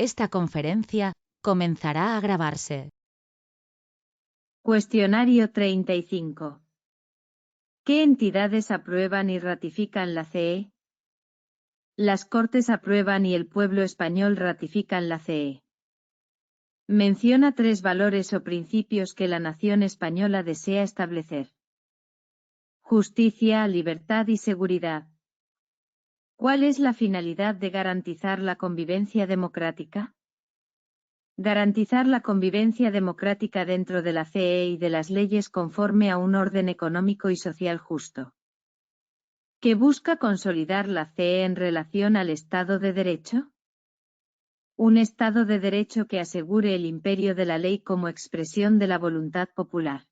Esta conferencia comenzará a grabarse. Cuestionario 35. ¿Qué entidades aprueban y ratifican la CE? Las Cortes aprueban y el pueblo español ratifican la CE. Menciona 3 valores o principios que la nación española desea establecer. Justicia, libertad y seguridad. ¿Cuál es la finalidad de garantizar la convivencia democrática? Garantizar la convivencia democrática dentro de la CE y de las leyes conforme a un orden económico y social justo. ¿Que busca consolidar la CE en relación al Estado de Derecho? Un Estado de Derecho que asegure el imperio de la ley como expresión de la voluntad popular.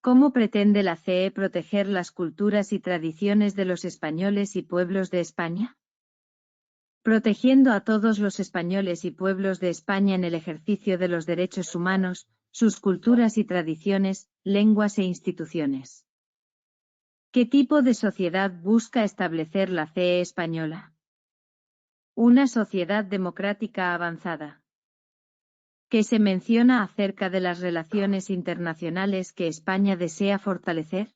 ¿Cómo pretende la CE proteger las culturas y tradiciones de los españoles y pueblos de España? Protegiendo a todos los españoles y pueblos de España en el ejercicio de los derechos humanos, sus culturas y tradiciones, lenguas e instituciones. ¿Qué tipo de sociedad busca establecer la CE española? Una sociedad democrática avanzada. ¿Qué se menciona acerca de las relaciones internacionales que España desea fortalecer?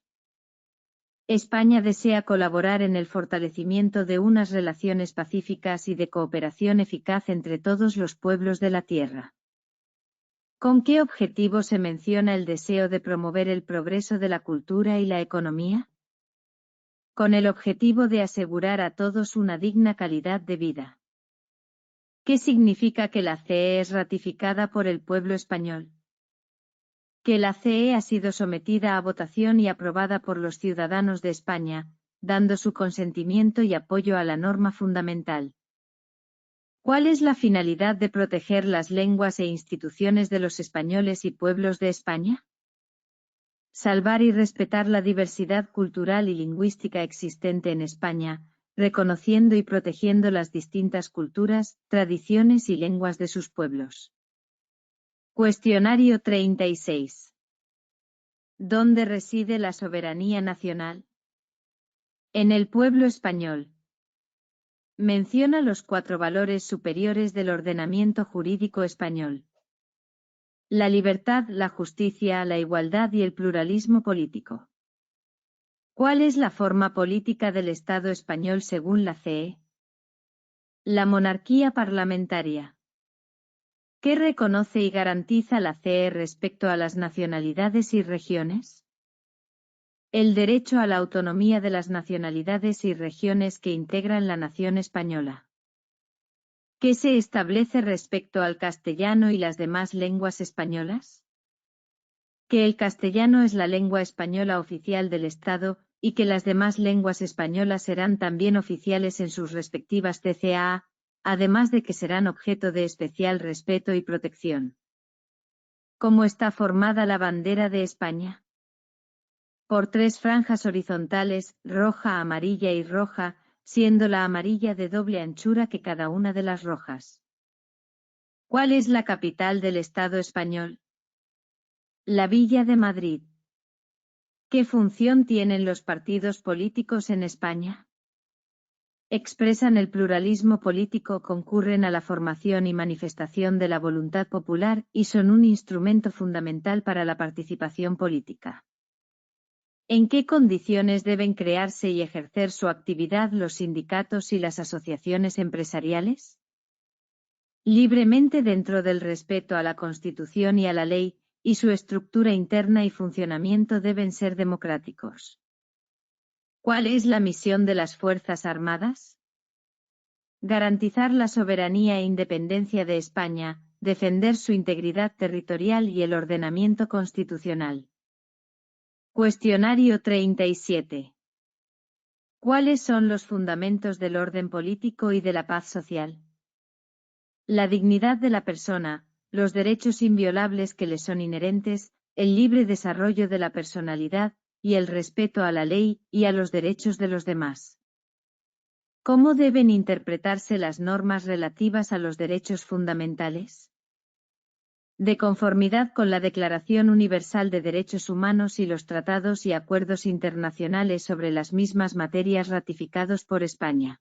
España desea colaborar en el fortalecimiento de unas relaciones pacíficas y de cooperación eficaz entre todos los pueblos de la tierra. ¿Con qué objetivo se menciona el deseo de promover el progreso de la cultura y la economía? Con el objetivo de asegurar a todos una digna calidad de vida. ¿Qué significa que la CE es ratificada por el pueblo español? Que la CE ha sido sometida a votación y aprobada por los ciudadanos de España, dando su consentimiento y apoyo a la norma fundamental. ¿Cuál es la finalidad de proteger las lenguas e instituciones de los españoles y pueblos de España? Salvar y respetar la diversidad cultural y lingüística existente en España, reconociendo y protegiendo las distintas culturas, tradiciones y lenguas de sus pueblos. Cuestionario 36. ¿Dónde reside la soberanía nacional? En el pueblo español. Menciona los 4 valores superiores del ordenamiento jurídico español. La libertad, la justicia, la igualdad y el pluralismo político. ¿Cuál es la forma política del Estado español según la CE? La monarquía parlamentaria. ¿Qué reconoce y garantiza la CE respecto a las nacionalidades y regiones? El derecho a la autonomía de las nacionalidades y regiones que integran la nación española. ¿Qué se establece respecto al castellano y las demás lenguas españolas? Que el castellano es la lengua española oficial del Estado, y que las demás lenguas españolas serán también oficiales en sus respectivas TCA, además de que serán objeto de especial respeto y protección. ¿Cómo está formada la bandera de España? Por 3 franjas horizontales, roja, amarilla y roja, siendo la amarilla de doble anchura que cada una de las rojas. ¿Cuál es la capital del Estado español? La Villa de Madrid. ¿Qué función tienen los partidos políticos en España? Expresan el pluralismo político, concurren a la formación y manifestación de la voluntad popular y son un instrumento fundamental para la participación política. ¿En qué condiciones deben crearse y ejercer su actividad los sindicatos y las asociaciones empresariales? Libremente dentro del respeto a la Constitución y a la ley, y su estructura interna y funcionamiento deben ser democráticos. ¿Cuál es la misión de las Fuerzas Armadas? Garantizar la soberanía e independencia de España, defender su integridad territorial y el ordenamiento constitucional. Cuestionario 37. ¿Cuáles son los fundamentos del orden político y de la paz social? La dignidad de la persona, los derechos inviolables que le son inherentes, el libre desarrollo de la personalidad, y el respeto a la ley y a los derechos de los demás. ¿Cómo deben interpretarse las normas relativas a los derechos fundamentales? De conformidad con la Declaración Universal de Derechos Humanos y los tratados y acuerdos internacionales sobre las mismas materias ratificados por España.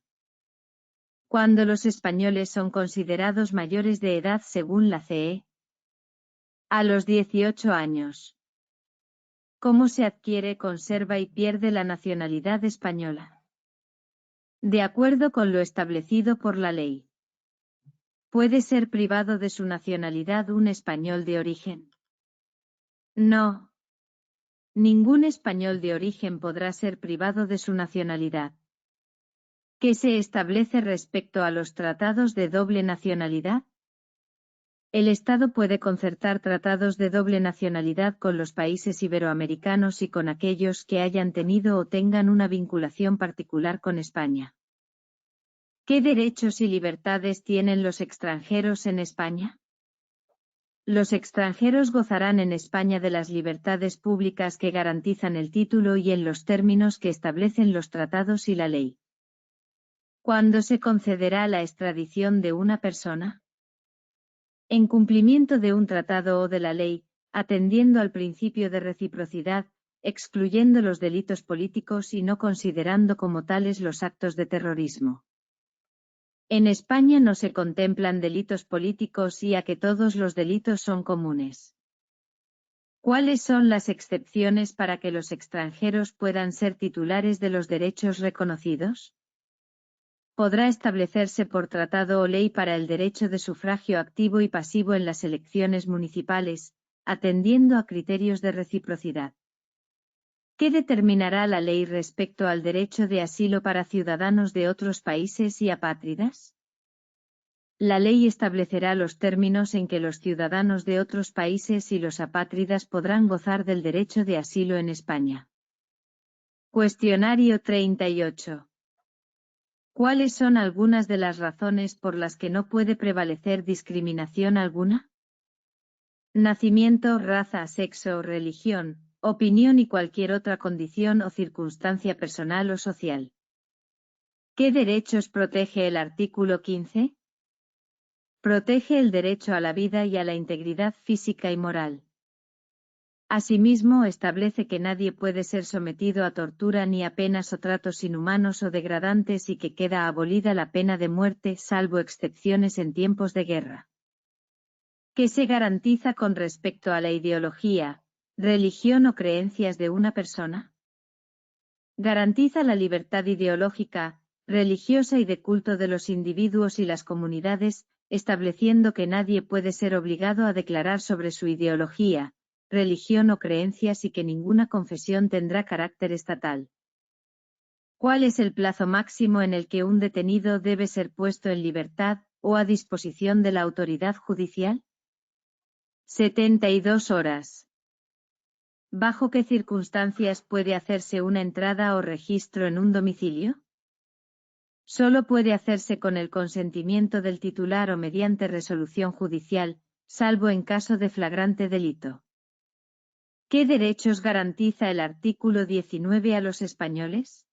Cuando los españoles son considerados mayores de edad según la CE. A los 18 años. ¿Cómo se adquiere, conserva y pierde la nacionalidad española? De acuerdo con lo establecido por la ley. ¿Puede ser privado de su nacionalidad un español de origen? No. Ningún español de origen podrá ser privado de su nacionalidad. ¿Qué se establece respecto a los tratados de doble nacionalidad? El Estado puede concertar tratados de doble nacionalidad con los países iberoamericanos y con aquellos que hayan tenido o tengan una vinculación particular con España. ¿Qué derechos y libertades tienen los extranjeros en España? Los extranjeros gozarán en España de las libertades públicas que garantizan el título y en los términos que establecen los tratados y la ley. ¿Cuándo se concederá la extradición de una persona? En cumplimiento de un tratado o de la ley, atendiendo al principio de reciprocidad, excluyendo los delitos políticos y no considerando como tales los actos de terrorismo. En España no se contemplan delitos políticos y a que todos los delitos son comunes. ¿Cuáles son las excepciones para que los extranjeros puedan ser titulares de los derechos reconocidos? Podrá establecerse por tratado o ley para el derecho de sufragio activo y pasivo en las elecciones municipales, atendiendo a criterios de reciprocidad. ¿Qué determinará la ley respecto al derecho de asilo para ciudadanos de otros países y apátridas? La ley establecerá los términos en que los ciudadanos de otros países y los apátridas podrán gozar del derecho de asilo en España. Cuestionario 38. ¿Cuáles son algunas de las razones por las que no puede prevalecer discriminación alguna? Nacimiento, raza, sexo, religión, opinión y cualquier otra condición o circunstancia personal o social. ¿Qué derechos protege el artículo 15? Protege el derecho a la vida y a la integridad física y moral. Asimismo, establece que nadie puede ser sometido a tortura ni a penas o tratos inhumanos o degradantes y que queda abolida la pena de muerte, salvo excepciones en tiempos de guerra. ¿Qué se garantiza con respecto a la ideología, religión o creencias de una persona? Garantiza la libertad ideológica, religiosa y de culto de los individuos y las comunidades, estableciendo que nadie puede ser obligado a declarar sobre su ideología, religión o creencias y que ninguna confesión tendrá carácter estatal. ¿Cuál es el plazo máximo en el que un detenido debe ser puesto en libertad o a disposición de la autoridad judicial? 72 horas. ¿Bajo qué circunstancias puede hacerse una entrada o registro en un domicilio? Solo puede hacerse con el consentimiento del titular o mediante resolución judicial, salvo en caso de flagrante delito. ¿Qué derechos garantiza el artículo 19 a los españoles?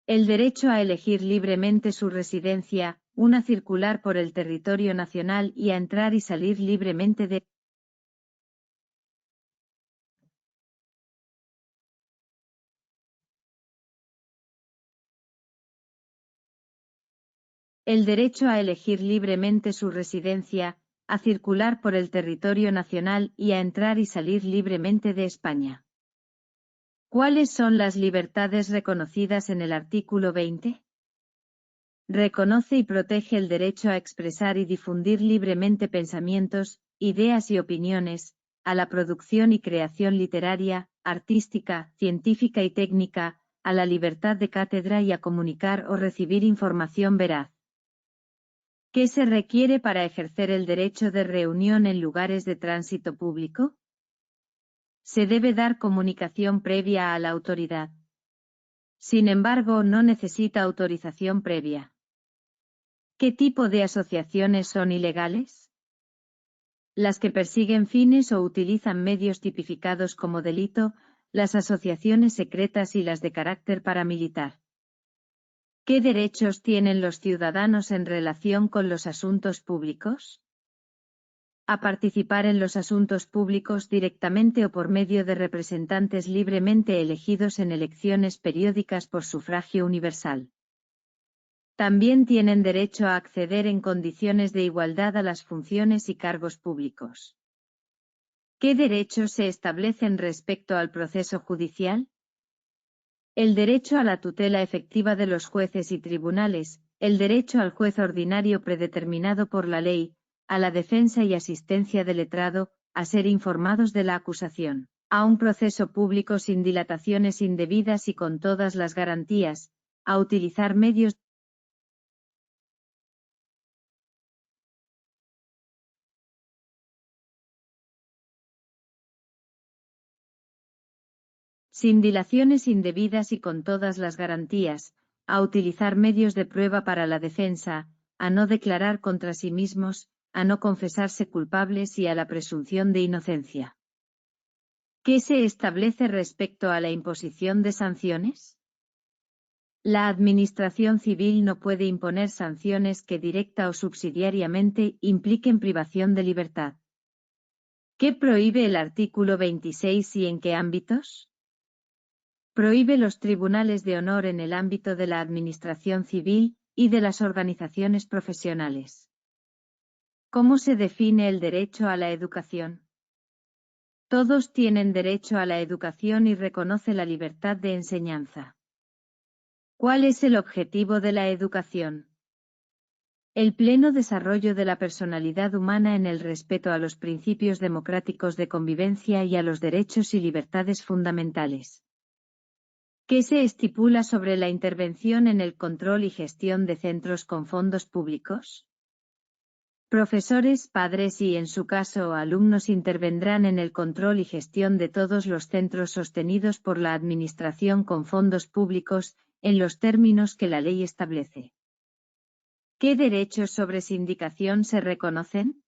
El derecho a elegir libremente su residencia, una circular por el territorio nacional y a entrar y salir libremente de el derecho a elegir libremente su residencia, a circular por el territorio nacional y a entrar y salir libremente de España. ¿Cuáles son las libertades reconocidas en el artículo 20? Reconoce y protege el derecho a expresar y difundir libremente pensamientos, ideas y opiniones, a la producción y creación literaria, artística, científica y técnica, a la libertad de cátedra y a comunicar o recibir información veraz. ¿Qué se requiere para ejercer el derecho de reunión en lugares de tránsito público? Se debe dar comunicación previa a la autoridad. Sin embargo, no necesita autorización previa. ¿Qué tipo de asociaciones son ilegales? Las que persiguen fines o utilizan medios tipificados como delito, las asociaciones secretas y las de carácter paramilitar. ¿Qué derechos tienen los ciudadanos en relación con los asuntos públicos? A participar en los asuntos públicos directamente o por medio de representantes libremente elegidos en elecciones periódicas por sufragio universal. También tienen derecho a acceder en condiciones de igualdad a las funciones y cargos públicos. ¿Qué derechos se establecen respecto al proceso judicial? El derecho a la tutela efectiva de los jueces y tribunales, el derecho al juez ordinario predeterminado por la ley, a la defensa y asistencia del letrado, a ser informados de la acusación, a un proceso público sin dilataciones indebidas y con todas las garantías, a utilizar medios sin dilaciones indebidas y con todas las garantías, a utilizar medios de prueba para la defensa, a no declarar contra sí mismos, a no confesarse culpables y a la presunción de inocencia. ¿Qué se establece respecto a la imposición de sanciones? La Administración civil no puede imponer sanciones que directa o subsidiariamente impliquen privación de libertad. ¿Qué prohíbe el artículo 26 y en qué ámbitos? Prohíbe los tribunales de honor en el ámbito de la administración civil y de las organizaciones profesionales. ¿Cómo se define el derecho a la educación? Todos tienen derecho a la educación y reconoce la libertad de enseñanza. ¿Cuál es el objetivo de la educación? El pleno desarrollo de la personalidad humana en el respeto a los principios democráticos de convivencia y a los derechos y libertades fundamentales. ¿Qué se estipula sobre la intervención en el control y gestión de centros con fondos públicos? Profesores, padres y, en su caso, alumnos intervendrán en el control y gestión de todos los centros sostenidos por la Administración con fondos públicos, en los términos que la ley establece. ¿Qué derechos sobre sindicación se reconocen?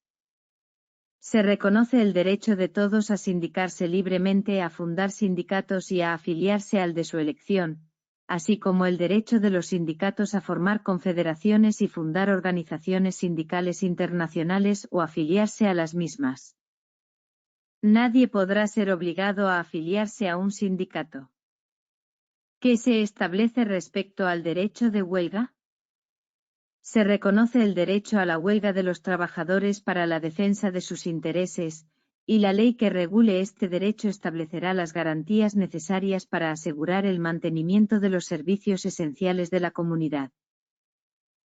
Se reconoce el derecho de todos a sindicarse libremente, a fundar sindicatos y a afiliarse al de su elección, así como el derecho de los sindicatos a formar confederaciones y fundar organizaciones sindicales internacionales o afiliarse a las mismas. Nadie podrá ser obligado a afiliarse a un sindicato. ¿Qué se establece respecto al derecho de huelga? Se reconoce el derecho a la huelga de los trabajadores para la defensa de sus intereses, y la ley que regule este derecho establecerá las garantías necesarias para asegurar el mantenimiento de los servicios esenciales de la comunidad.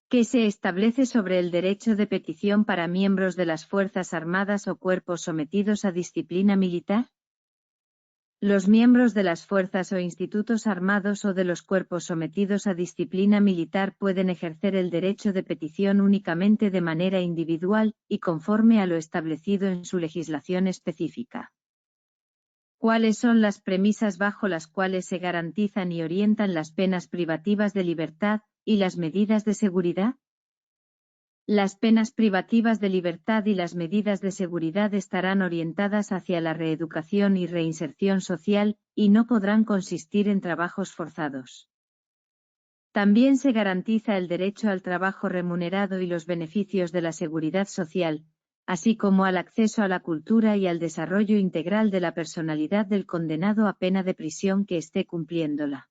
¿Qué se establece sobre el derecho de petición para miembros de las Fuerzas Armadas o cuerpos sometidos a disciplina militar? Los miembros de las fuerzas o institutos armados o de los cuerpos sometidos a disciplina militar pueden ejercer el derecho de petición únicamente de manera individual y conforme a lo establecido en su legislación específica. ¿Cuáles son las premisas bajo las cuales se garantizan y orientan las penas privativas de libertad y las medidas de seguridad? Las penas privativas de libertad y las medidas de seguridad estarán orientadas hacia la reeducación y reinserción social, y no podrán consistir en trabajos forzados. También se garantiza el derecho al trabajo remunerado y los beneficios de la seguridad social, así como al acceso a la cultura y al desarrollo integral de la personalidad del condenado a pena de prisión que esté cumpliéndola.